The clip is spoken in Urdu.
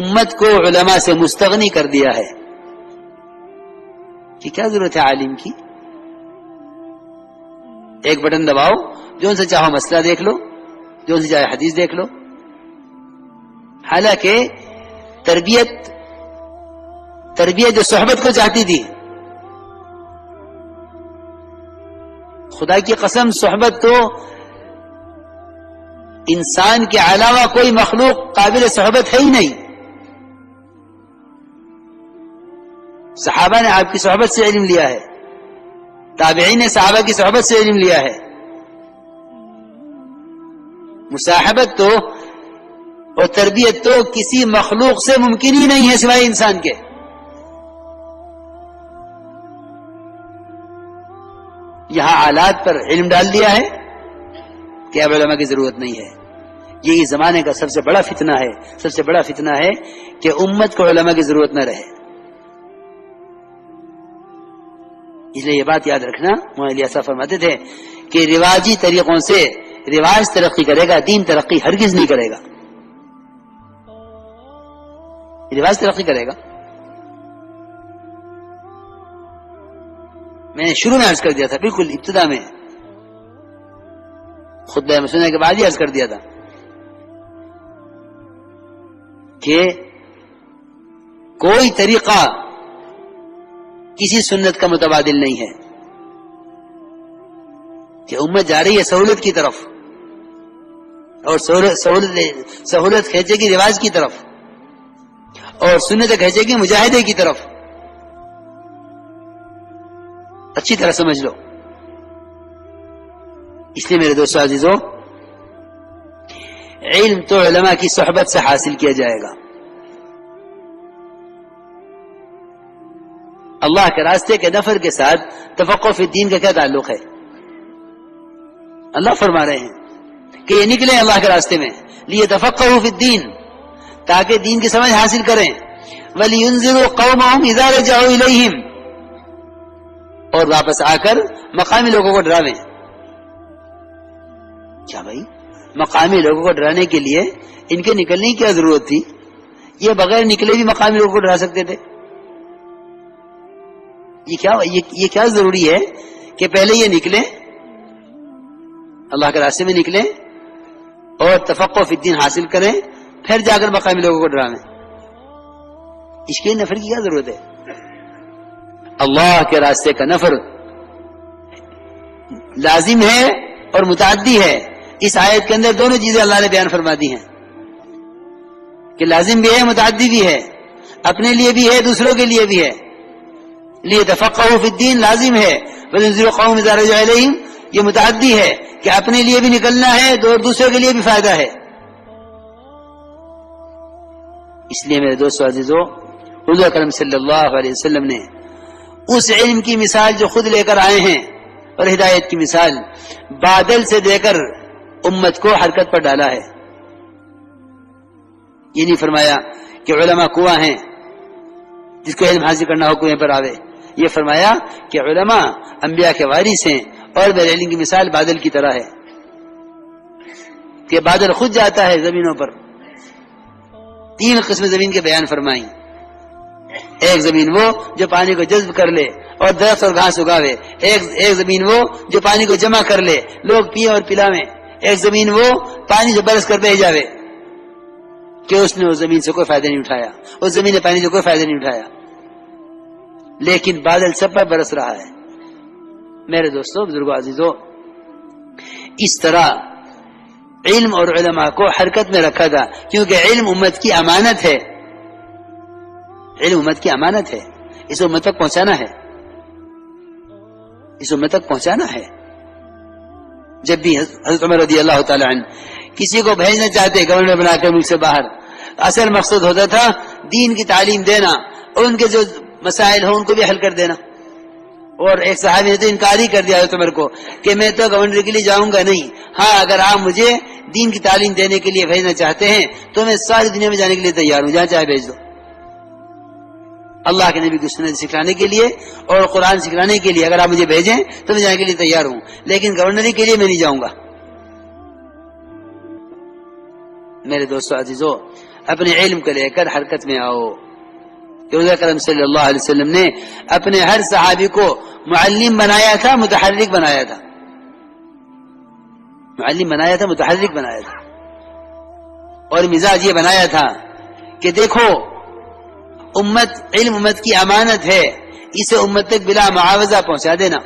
امت کو علماء سے مستغنی کر دیا ہے کہ کیا ضرورت ہے عالم کی. ایک بٹن دباؤ، جو سے چاہو مسئلہ دیکھ لو، جو سے چاہے حدیث دیکھ لو. حالانکہ تربیت جو صحبت کو چاہتی تھی، خدا کی قسم صحبت تو انسان کے علاوہ کوئی مخلوق قابل صحبت ہے ہی نہیں. صحابہ نے آپ کی صحبت سے علم لیا ہے، تابعین نے صحابہ کی صحبت سے علم لیا ہے. مصاحبت تو اور تربیت تو کسی مخلوق سے ممکن ہی نہیں ہے سوائے انسان کے. یہاں آلات پر علم ڈال دیا ہے کہ اب علماء کی ضرورت نہیں ہے. یہی زمانے کا سب سے بڑا فتنہ ہے، سب سے بڑا فتنہ ہے کہ امت کو علماء کی ضرورت نہ رہے. اس لیے یہ بات یاد رکھنا، مولانا الیاس صاحب فرماتے تھے کہ رواجی طریقوں سے رواج ترقی کرے گا، دین ترقی ہرگز نہیں کرے گا. رواج ترقی کرے گا. میں نے شروع میں عرض کر دیا تھا، بالکل ابتدا میں خطبہ مسنہ کے بعد ہی عرض کر دیا تھا کہ کوئی طریقہ کسی سنت کا متبادل نہیں ہے. کہ امت جا رہی ہے سہولت کی طرف، اور سہولت کھینچے گی رواج کی طرف، اور سنت کھینچے گی مجاہدے کی طرف. اچھی طرح سمجھ لو. اس لیے میرے دوستو عزیزو، علم تو علماء کی صحبت سے حاصل کیا جائے گا. اللہ کے راستے کے نفر کے ساتھ تفقہ فی الدین کا کیا تعلق ہے؟ اللہ فرما رہے ہیں کہ یہ نکلیں اللہ کے راستے میں لیتفقہوا فی الدین، تاکہ دین کی سمجھ حاصل کریں. وَلِيُنذِرُوا قَوْمَهُمْ إِذَا رَجَعُوا إِلَيْهِمْ، اور واپس آ کر مقامی لوگوں کو ڈراویں. کیا بھائی، مقامی لوگوں کو ڈرانے کے لیے ان کے نکلنے کی کیا ضرورت تھی؟ یہ بغیر نکلے بھی مقامی لوگوں کو ڈرا سکتے تھے. یہ کیا ضروری ہے کہ پہلے یہ نکلیں، اللہ کے راستے میں نکلیں اور تفقہ فی الدین حاصل کریں، پھر جا کر مقامی لوگوں کو ڈراویں؟ اس کے نفر کی کیا ضرورت ہے؟ اللہ کے راستے کا نفر لازم ہے اور متعدی ہے. اس آیت کے اندر دونوں چیزیں اللہ نے بیان فرما دی ہیں کہ لازم بھی ہے، متعدی بھی ہے، اپنے لیے بھی ہے، دوسروں کے لیے بھی ہے. لیتفقہوا فی الدین لازم ہے، وَلِيُنذِرُوا قَوْمَهُمْ إِذَا رَجَعُوا إِلَيْهِمْ یہ متعدی ہے کہ اپنے لیے بھی نکلنا ہے اور دوسروں کے لیے بھی فائدہ ہے. اس لیے میرے دوستو عزیزو، حضور اکرم صلی اللہ علیہ وسلم نے اس علم کی مثال جو خود لے کر آئے ہیں اور ہدایت کی مثال بادل سے دے کر امت کو حرکت پر ڈالا ہے. یہ نہیں فرمایا کہ علماء کنواں ہیں، جس کو علم حاصل کرنا ہو کنویں پر آوے. یہ فرمایا کہ علماء انبیاء کے وارث ہیں، اور میرے علم کی مثال بادل کی طرح ہے کہ بادل خود جاتا ہے زمینوں پر. 3 قسم زمین کے بیان فرمائیں. ایک زمین وہ جو پانی کو جذب کر لے اور درخت اور گھاس اگاوے. ایک زمین وہ جو پانی کو جمع کر لے، لوگ پیے اور پلاویں. ایک زمین وہ پانی جو برس کر بہ جاوے کہ اس نے اس زمین سے کوئی فائدہ نہیں اٹھایا، اس زمین نے پانی سے کوئی فائدہ نہیں اٹھایا، لیکن بادل سب پر برس رہا ہے. میرے دوستو، بزرگوں، عزیزو، اس طرح علم اور علماء کو حرکت میں رکھا تھا، کیونکہ علم امت کی امانت ہے. علم امت کی امانت ہے، اس امت تک پہنچانا ہے، اس امت تک پہنچانا ہے. جب بھی حضرت عمر رضی اللہ تعالی عنہ کسی کو بھیجنا چاہتے گورنر بنا کر ملک سے باہر، اصل مقصد ہوتا تھا دین کی تعلیم دینا اور ان کے جو مسائل ہوں ان کو بھی حل کر دینا. اور ایک صحابی نے تو انکار ہی کر دیا حضرت عمر کو کہ میں تو گورنر کے لیے جاؤں گا نہیں، ہاں اگر آپ مجھے دین کی تعلیم دینے کے لیے بھیجنا چاہتے ہیں تو میں ساری دنیا میں جانے کے لیے تیار ہوں، جہاں چاہے بھیج دو. اللہ کے نبی کی سنت سکھلانے کے لیے اور قرآن سکھلانے کے لیے اگر آپ مجھے بھیجیں تو میں جانے کے لیے تیار ہوں، لیکن گورنری کے لیے میں نہیں جاؤں گا. میرے دوستو عزیزو، اپنے علم کو لے کر حرکت میں آؤ. رسول کرم صلی اللہ علیہ وسلم نے اپنے ہر صحابی کو معلم بنایا تھا, متحرک بنایا تھا. معلم بنایا تھا, متحرک بنایا تھا, اور مزاج یہ بنایا تھا کہ دیکھو امت, علم امت کی امانت ہے, اسے امت تک بلا معاوضہ پہنچا دینا.